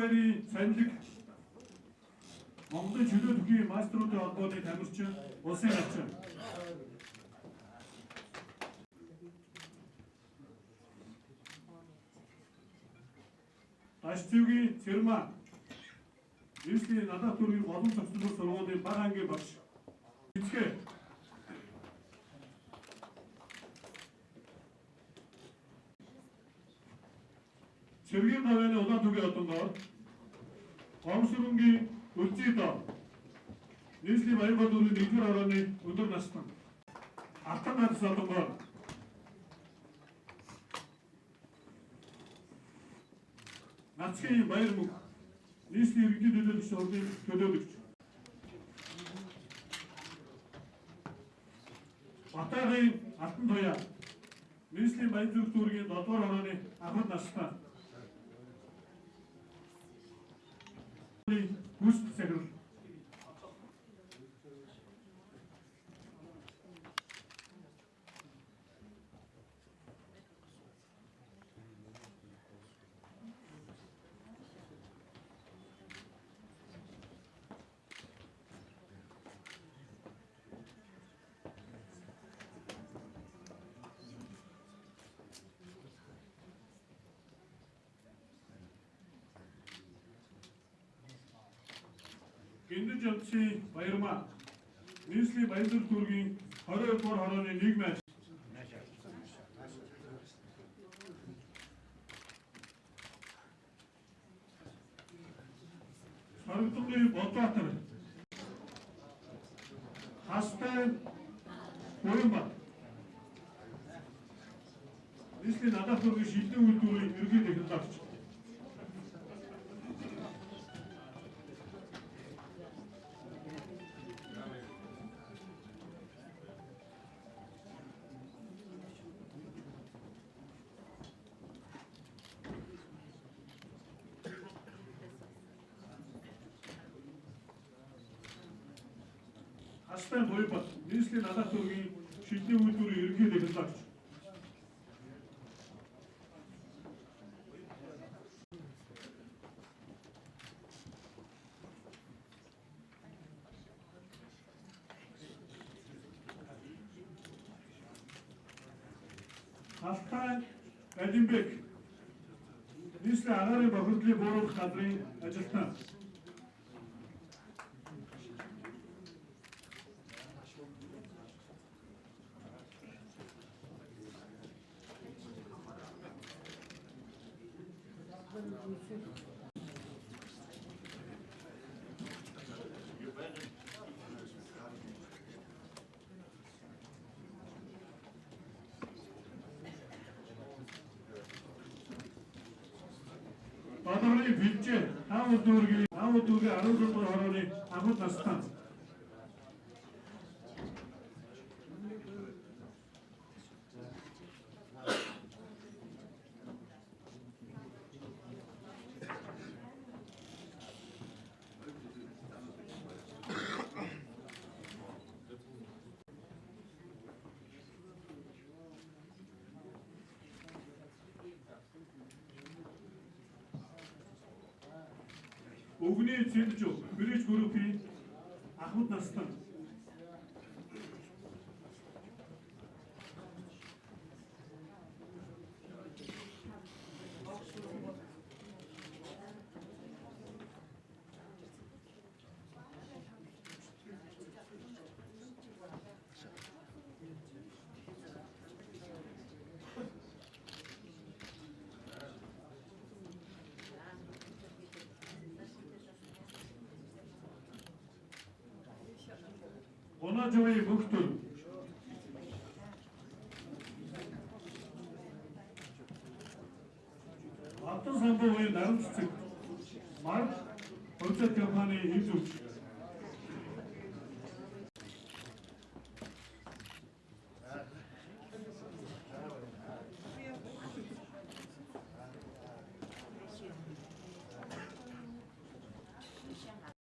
баярын санилэг Монголын чөлөө төхий мастеруудын холбооны тамирчин улсын хачин. Ашцүгийн Цэрмаа Нийслэлийн надад төргийн боломж зохицуулах сургуулийн бага ангийн багш. Эцгээ Сэргийн гавьяаны улаан түгийн одонгоор Гомсөрөнгийн Үлзий доо Нийслэлийн Баяргол дүүргийн 1-р орооны өндөр настай Алтан надас одонгоор Нацгийн баяр мөнх Нийслэлийн иргэдийн төлөөлөгч сургуулийн төлөөлөгч Батайгын Алтан туяа Нийслэлийн Баяр зүрх дүүргийн 7-р орооны ахмад настай Гүст сэрэл Гиндэж явцын баярмаа Нийслэлийн Баяр зүрх дүүргийн 22-р хорооны нийгмийн Саргатны Бодбаатар Хастай Буянбат Нийслэлийн надад төргийн шилдэг үйлдвэрийн ерөнхий технологич Хастай Буянбат Нийслэлийн надад төргийн шилдэг үйлдвэрийн ерөнхий технологич Алтай Алимбек Нийслэлийн агаарын бохирдлыг бууруулах газрын ажилтан Бадарын Билжээ Таамал дүүргийн 14-р хорооны ахмад настай Өгний Цэлжүү Бириж группийн ахмад настай Оножовын Мөхтөр Алтан самбуугийн наран цэцэг Марк Хөрцөг компани эзүүч